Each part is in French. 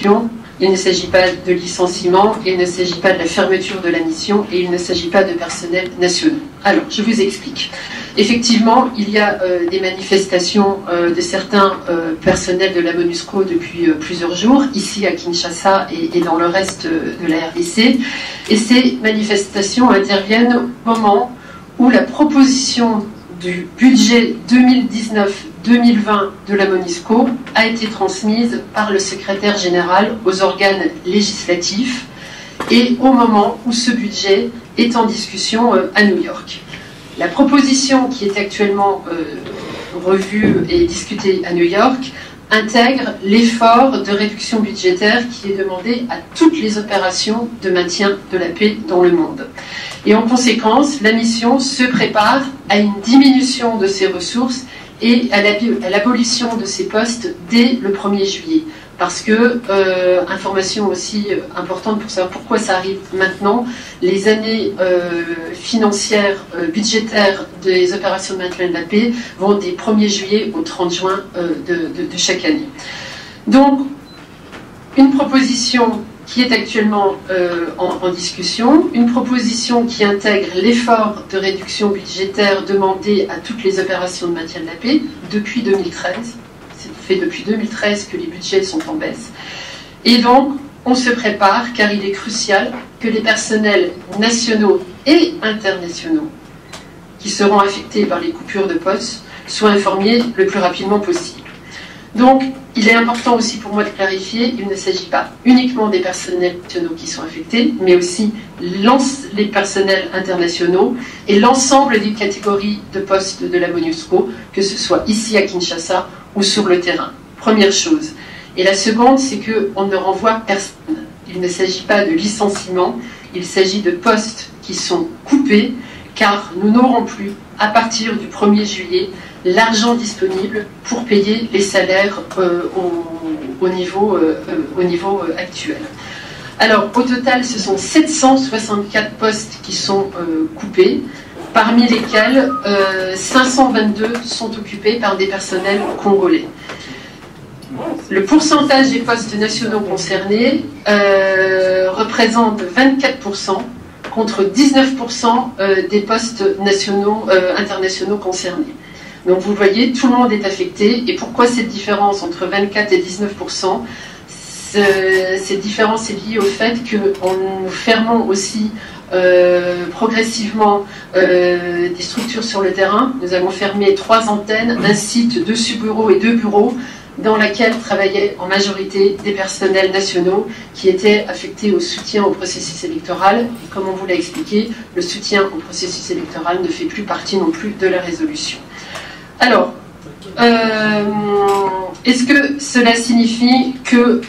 mission, il ne s'agit pas de licenciement, il ne s'agit pas de la fermeture de la mission et il ne s'agit pas de personnels nationaux. Alors, je vous explique. Effectivement, il y a des manifestations de certains personnels de la MONUSCO depuis plusieurs jours, ici à Kinshasa et dans le reste de la RDC. Et ces manifestations interviennent au moment où la proposition du budget 2019-2020 de la MONUSCO a été transmise par le secrétaire général aux organes législatifs et au moment où ce budget est en discussion à New York. La proposition qui est actuellement revue et discutée à New York intègre l'effort de réduction budgétaire qui est demandé à toutes les opérations de maintien de la paix dans le monde. Et en conséquence, la mission se prépare à une diminution de ses ressources et à l'abolition de ses postes dès le 1er juillet. Parce que, information aussi importante pour savoir pourquoi ça arrive maintenant, les années financières, budgétaires des opérations de maintien de la paix vont des 1er juillet au 30 juin de chaque année. Donc, une proposition qui est actuellement en discussion, une proposition qui intègre l'effort de réduction budgétaire demandé à toutes les opérations de maintien de la paix depuis 2013. C'est fait depuis 2013 que les budgets sont en baisse. Et donc, on se prépare car il est crucial que les personnels nationaux et internationaux qui seront affectés par les coupures de postes soient informés le plus rapidement possible. Donc, il est important aussi pour moi de clarifier, il ne s'agit pas uniquement des personnels nationaux qui sont affectés, mais aussi les personnels internationaux et l'ensemble des catégories de postes de la MONUSCO, que ce soit ici à Kinshasa ou sur le terrain. Première chose. Et la seconde, c'est qu'on ne renvoie personne. Il ne s'agit pas de licenciement, il s'agit de postes qui sont coupés, car nous n'aurons plus, à partir du 1er juillet, l'argent disponible pour payer les salaires au niveau actuel. Alors, au total, ce sont 764 postes qui sont coupés, parmi lesquels 522 sont occupés par des personnels congolais. Le pourcentage des postes nationaux concernés représente 24%, contre 19% des postes internationaux concernés. Donc vous voyez, tout le monde est affecté. Et pourquoi cette différence entre 24 et 19%? Cette différence est liée au fait que nous fermons aussi progressivement des structures sur le terrain. Nous avons fermé 3 antennes, un site, 2 sous-bureaux et 2 bureaux, dans laquelle travaillaient en majorité des personnels nationaux qui étaient affectés au soutien au processus électoral. Et comme on vous l'a expliqué, le soutien au processus électoral ne fait plus partie non plus de la résolution. Alors, est-ce que cela signifie que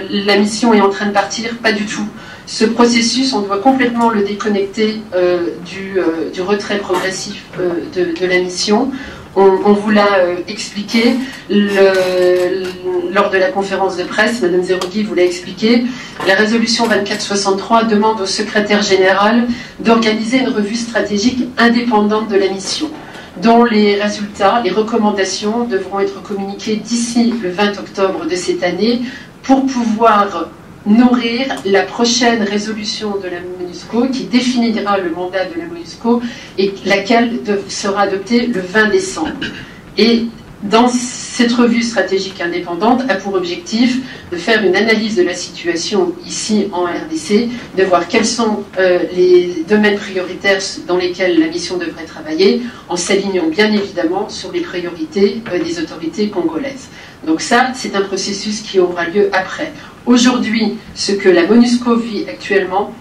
la mission est en train de partir? Pas du tout. Ce processus, on doit complètement le déconnecter du retrait progressif de la mission. On vous l'a expliqué lors de la conférence de presse, Madame Zerogui vous l'a expliqué. La résolution 2463 demande au secrétaire général d'organiser une revue stratégique indépendante de la mission, dont les résultats, les recommandations devront être communiquées d'ici le 20 octobre de cette année pour pouvoir nourrir la prochaine résolution de la MONUSCO qui définira le mandat de la MONUSCO et laquelle sera adoptée le 20 décembre. Et dans cette revue stratégique indépendante a pour objectif de faire une analyse de la situation ici en RDC, de voir quels sont les domaines prioritaires dans lesquels la mission devrait travailler, en s'alignant bien évidemment sur les priorités des autorités congolaises. Donc ça, c'est un processus qui aura lieu après. Aujourd'hui, ce que la MONUSCO vit actuellement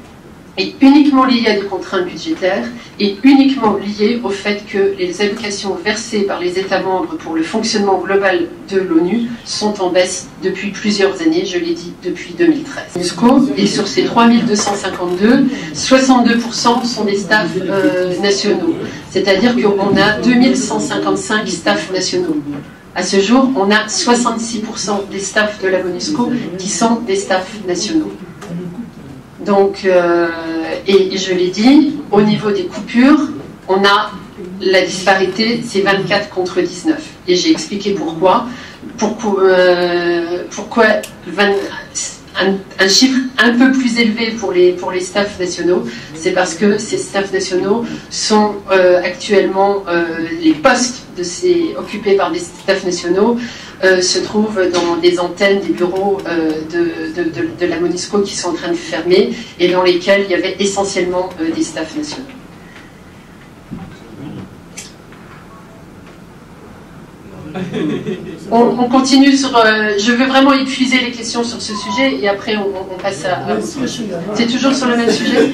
est uniquement lié à des contraintes budgétaires et uniquement lié au fait que les allocations versées par les États membres pour le fonctionnement global de l'ONU sont en baisse depuis plusieurs années, je l'ai dit, depuis 2013. MONUSCO, et sur ces 3252, 62% sont des staffs nationaux, c'est-à-dire qu'on a 2155 staffs nationaux. À ce jour, on a 66% des staffs de la MONUSCO qui sont des staffs nationaux. Donc, et je l'ai dit, au niveau des coupures, on a la disparité, c'est 24 contre 19. Et j'ai expliqué pourquoi un chiffre un peu plus élevé pour les staffs nationaux, c'est parce que ces staffs nationaux sont actuellement, les postes occupés par des staffs nationaux se trouvent dans des antennes, des bureaux de la MONUSCO qui sont en train de fermer et dans lesquels il y avait essentiellement des staffs nationaux. On continue sur... je veux vraiment épuiser les questions sur ce sujet et après on passe à... C'est toujours sur le même sujet.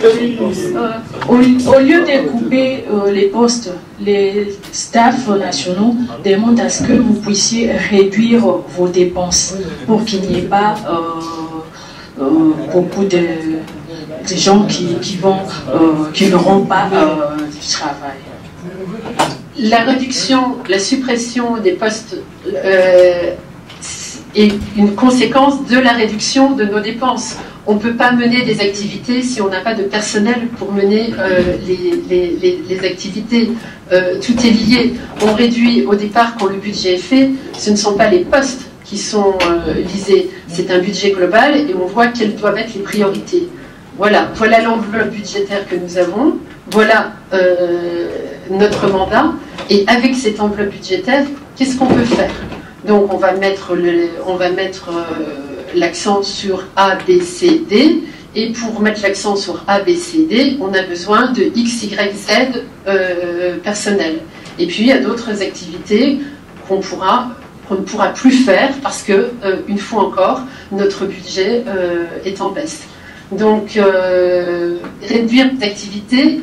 Au lieu de couper les postes, les staffs nationaux demandent à ce que vous puissiez réduire vos dépenses pour qu'il n'y ait pas beaucoup de gens qui n'auront pas du travail. La réduction, la suppression des postes est une conséquence de la réduction de nos dépenses. On ne peut pas mener des activités si on n'a pas de personnel pour mener les activités. Tout est lié. On réduit au départ quand le budget est fait, ce ne sont pas les postes qui sont visés, c'est un budget global et on voit quelles doivent être les priorités. Voilà l'enveloppe budgétaire que nous avons, voilà notre mandat, et avec cette enveloppe budgétaire, qu'est-ce qu'on peut faire? Donc on va mettre l'accent sur A, B, C, D, et pour mettre l'accent sur A, B, C, D, on a besoin de X, Y, Z personnel. Et puis il y a d'autres activités qu'on ne pourra plus faire parce que, une fois encore, notre budget est en baisse. Donc, réduire d'activités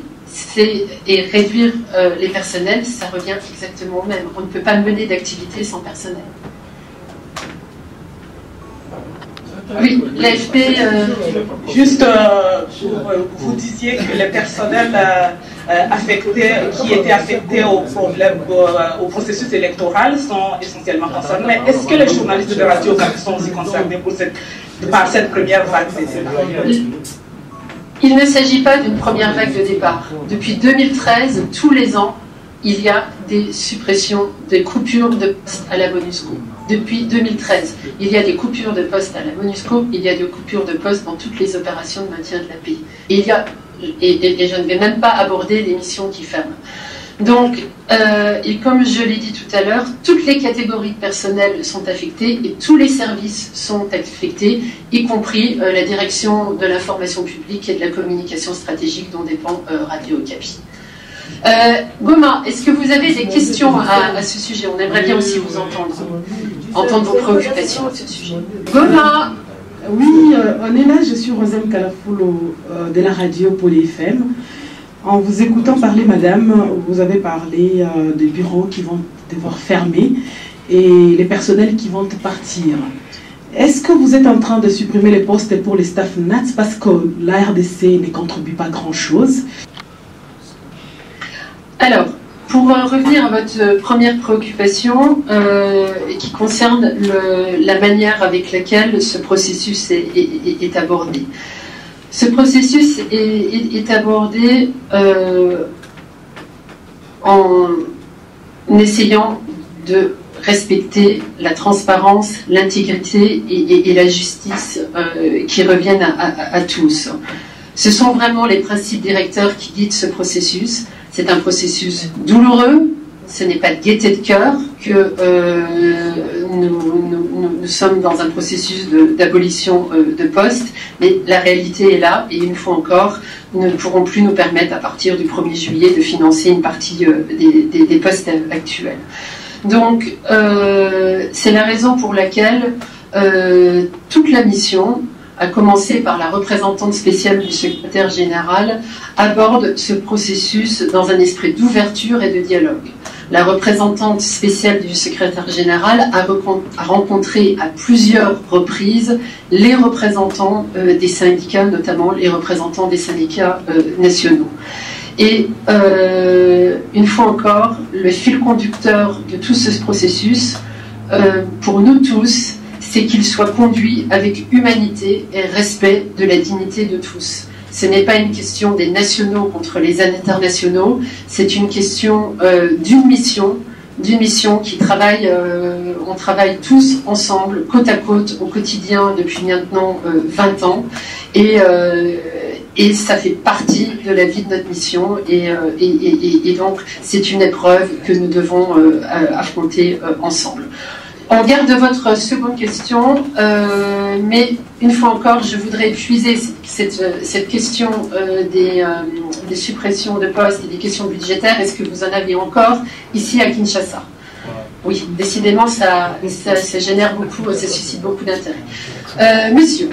et réduire les personnels, ça revient exactement au même. On ne peut pas mener d'activité sans personnel. Oui, l'AFP... Juste, vous disiez que les personnels qui étaient affectés au processus électoral sont essentiellement concernés. Est-ce que les journalistes de Radio Okapi sont aussi concernés par cette première vague? Il ne s'agit pas d'une première vague de départ. Depuis 2013, tous les ans, il y a des suppressions, des coupures de postes à la MONUSCO. Depuis 2013, il y a des coupures de postes à la MONUSCO, il y a des coupures de postes dans toutes les opérations de maintien de la paix. Et je ne vais même pas aborder les missions qui ferment. Donc, et comme je l'ai dit tout à l'heure, toutes les catégories de personnel sont affectées et tous les services sont affectés, y compris la direction de l'information publique et de la communication stratégique dont dépend Radio Okapi. Goma, est-ce que vous avez des questions à ce sujet? On aimerait bien aussi vous entendre vos préoccupations à ce sujet. Goma. Oui, on est là, je suis Rosane Kalafulo de la radio Poly FM. En vous écoutant parler, madame, vous avez parlé des bureaux qui vont devoir fermer et les personnels qui vont partir. Est-ce que vous êtes en train de supprimer les postes pour les staff NATS parce que la RDC ne contribue pas grand-chose? Alors, pour revenir à votre première préoccupation qui concerne la manière avec laquelle ce processus est abordé. Ce processus est abordé en essayant de respecter la transparence, l'intégrité et la justice qui reviennent à tous. Ce sont vraiment les principes directeurs qui guident ce processus. C'est un processus douloureux, ce n'est pas de gaieté de cœur que nous sommes dans un processus d'abolition de postes, mais la réalité est là et une fois encore, nous ne pourrons plus nous permettre à partir du 1er juillet de financer une partie des postes actuels. Donc, c'est la raison pour laquelle toute la mission, à commencer par la représentante spéciale du secrétaire général, aborde ce processus dans un esprit d'ouverture et de dialogue. La représentante spéciale du secrétaire général a rencontré à plusieurs reprises les représentants des syndicats, notamment les représentants des syndicats nationaux. Et une fois encore, le fil conducteur de tout ce processus, pour nous tous, c'est qu'il soit conduit avec humanité et respect de la dignité de tous. Ce n'est pas une question des nationaux contre les internationaux, c'est une question d'une mission d'une mission qui travaille, on travaille tous ensemble, côte à côte, au quotidien, depuis maintenant 20 ans, et ça fait partie de la vie de notre mission, et donc c'est une épreuve que nous devons affronter ensemble. On garde votre seconde question, mais une fois encore, je voudrais puiser cette question des suppressions de postes et des questions budgétaires. Est-ce que vous en avez encore ici à Kinshasa? Oui, décidément, ça génère beaucoup, ça suscite beaucoup d'intérêt. Monsieur?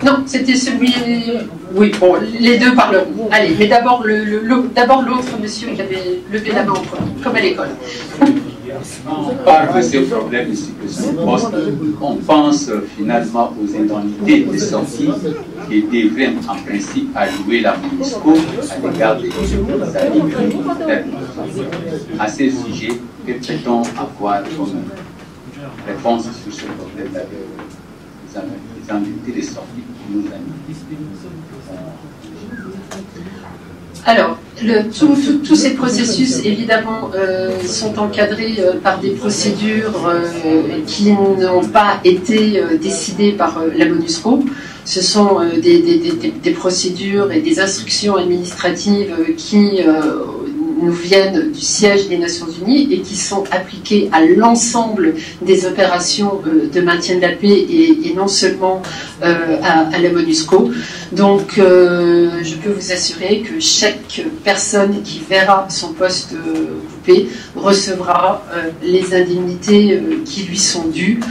Non, c'était celui... Oui, bon, les deux parleront. Allez, mais d'abord l'autre monsieur qui avait levé la main en premier, comme à l'école. On parle de ces problèmes ici que ce poste, on pense finalement aux indemnités de sortie qui devraient en principe allouer la MONUSCO à l'égard des amis. À ces sujets, que peut-on avoir comme réponse sur ce problème-là des indemnités de sortie pour nos amis? Alors, tous ces processus, évidemment, sont encadrés par des procédures qui n'ont pas été décidées par la MONUSCO. Ce sont des procédures et des instructions administratives qui nous viennent du siège des Nations Unies et qui sont appliquées à l'ensemble des opérations de maintien de la paix et non seulement à la MONUSCO. Donc, je peux vous assurer que chaque personne qui verra son poste coupé recevra les indemnités qui lui sont dues,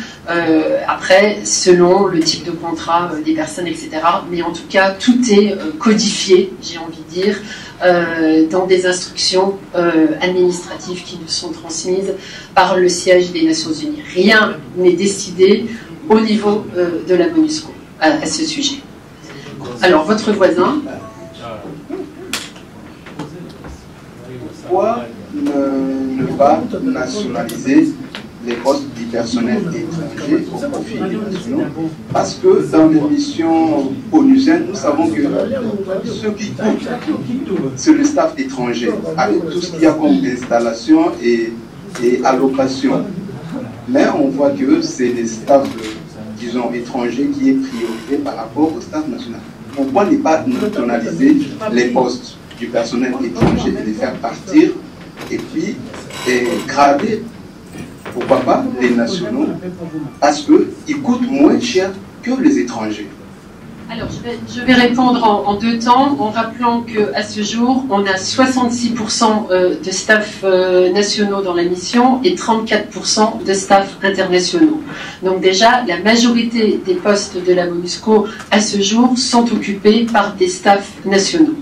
après, selon le type de contrat des personnes, etc. Mais en tout cas, tout est codifié, j'ai envie de dire, dans des instructions administratives qui nous sont transmises par le siège des Nations Unies. Rien n'est décidé au niveau de la MONUSCO à ce sujet. Alors, votre voisin. Pourquoi ne pas nationaliser les postes du personnel étranger au profit des nationaux? Parce que dans les missions onusiennes, nous savons que ce qui compte, c'est le staff étranger, avec tout ce qu'il y a comme installation et allocation. Mais on voit que c'est les staffs, disons, étrangers qui est priorité par rapport au staff national. Pourquoi ne pas nationaliser les postes du personnel étranger et les faire partir et puis grader, pourquoi pas, les nationaux, parce qu'ils coûtent moins cher que les étrangers? Alors, je vais répondre en deux temps, en rappelant qu'à ce jour, on a 66% de staff nationaux dans la mission et 34% de staff internationaux. Donc déjà, la majorité des postes de la MONUSCO à ce jour sont occupés par des staffs nationaux.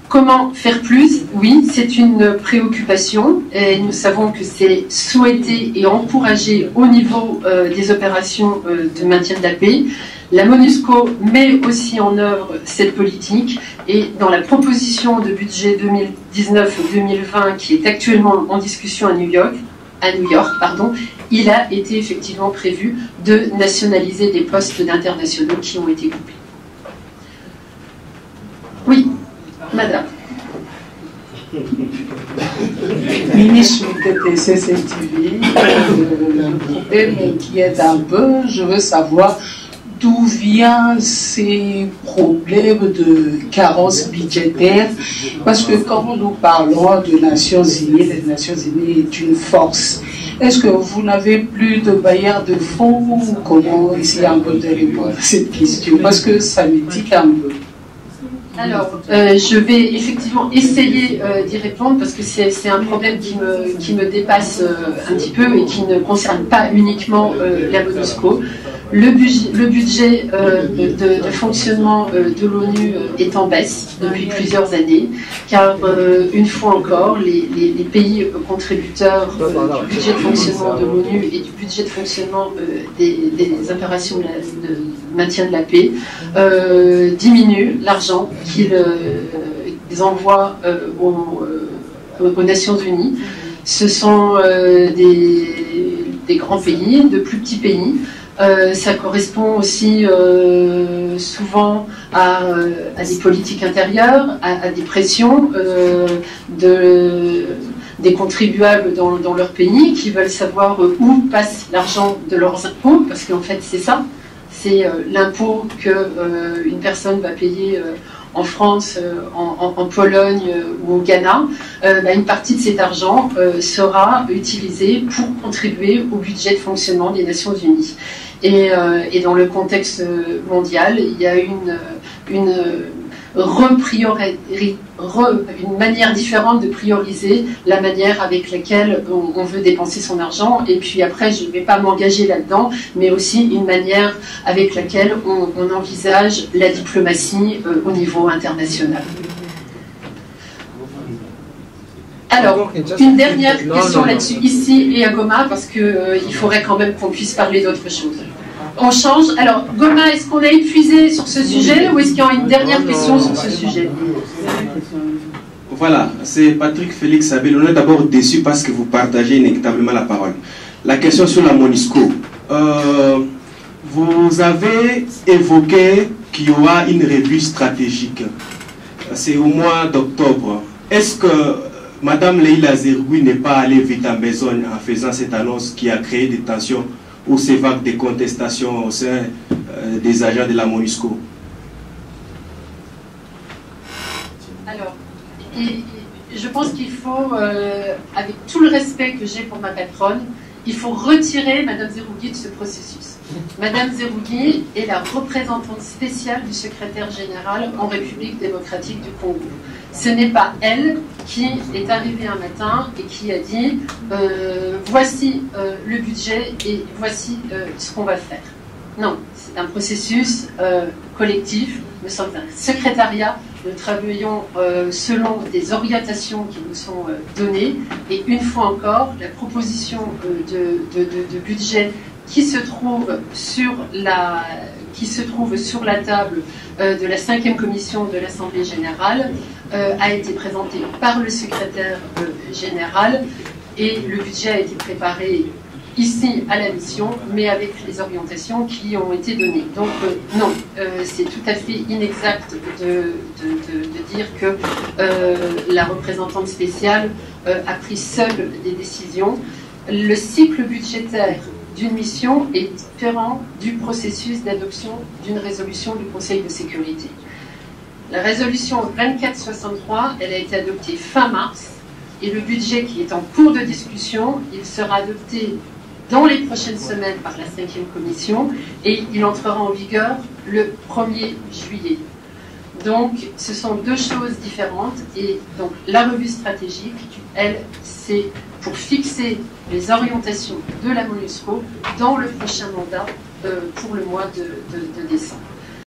Comment faire plus? Oui, c'est une préoccupation et nous savons que c'est souhaité et encouragé au niveau des opérations de maintien de la paix. La MONUSCO met aussi en œuvre cette politique et dans la proposition de budget 2019-2020 qui est actuellement en discussion à New York, il a été effectivement prévu de nationaliser des postes d'internationaux qui ont été coupés. Oui. Madame. Ministre de CCTV, le problème m'inquiète un peu. Je veux savoir d'où viennent ces problèmes de carence budgétaire. Parce que quand nous parlons de Nations Unies, les Nations Unies est une force. Est-ce que vous n'avez plus de bailleurs de fonds ou comment essayer un peu de répondre à cette question? Parce que ça me tique un peu. Alors, je vais effectivement essayer d'y répondre parce que c'est un problème qui me dépasse un petit peu et qui ne concerne pas uniquement la MONUSCO. Le budget de fonctionnement de l'ONU est en baisse depuis plusieurs années, car une fois encore, les pays contributeurs du budget de fonctionnement de l'ONU et du budget de fonctionnement des opérations de maintien de la paix diminuent l'argent qu'ils envoient aux Nations Unies. Ce sont des grands pays, de plus petits pays. Ça correspond aussi souvent à des politiques intérieures, à des pressions des contribuables dans leur pays, qui veulent savoir où passe l'argent de leurs impôts, parce qu'en fait c'est ça, c'est l'impôt qu'une personne va payer en France, en Pologne ou au Ghana. Une partie de cet argent sera utilisée pour contribuer au budget de fonctionnement des Nations Unies. Et dans le contexte mondial, il y a une manière différente de prioriser la manière avec laquelle on veut dépenser son argent. Et puis après, je ne vais pas m'engager là-dedans, mais aussi une manière avec laquelle on envisage la diplomatie au niveau international. Alors, une dernière question là-dessus, ici et à Goma, parce qu'il faudrait quand même qu'on puisse parler d'autre chose. On change. Alors, Goma, est-ce qu'on a épuisé sur ce sujet ou est-ce qu'il y a une dernière question sur ce sujet? Voilà, c'est Patrick Félix Abel. On est d'abord déçu parce que vous partagez inévitablement la parole. La question sur la MONUSCO. Vous avez évoqué qu'il y aura une revue stratégique. C'est au mois d'octobre. Est-ce que Madame Leïla Zeroui n'est pas allée vite en besogne en faisant cette annonce qui a créé des tensions ou ces vagues de contestation au sein des agents de la MONUSCO? Alors, je pense qu'il faut, avec tout le respect que j'ai pour ma patronne, il faut retirer Madame Zerougui de ce processus. Madame Zerougui est la représentante spéciale du secrétaire général en République démocratique du Congo. Ce n'est pas elle qui est arrivée un matin et qui a dit voici le budget et voici ce qu'on va faire. Non, c'est un processus collectif. Nous sommes un secrétariat, nous travaillons selon des orientations qui nous sont données. Et une fois encore, la proposition de budget qui se trouve sur la table de la 5e commission de l'Assemblée générale a été présentée par le secrétaire général et le budget a été préparé ici à la mission, mais avec les orientations qui ont été données. Donc non, c'est tout à fait inexact de dire que la représentante spéciale a pris seule des décisions. Le cycle budgétaire d'une mission est différent du processus d'adoption d'une résolution du Conseil de sécurité. La résolution 2463, elle a été adoptée fin mars, et le budget qui est en cours de discussion, il sera adopté dans les prochaines semaines par la 5e commission, et il entrera en vigueur le 1er juillet. Donc, ce sont deux choses différentes, et donc la revue stratégique, elle, c'est pour fixer les orientations de la MONUSCO dans le prochain mandat pour le mois de décembre.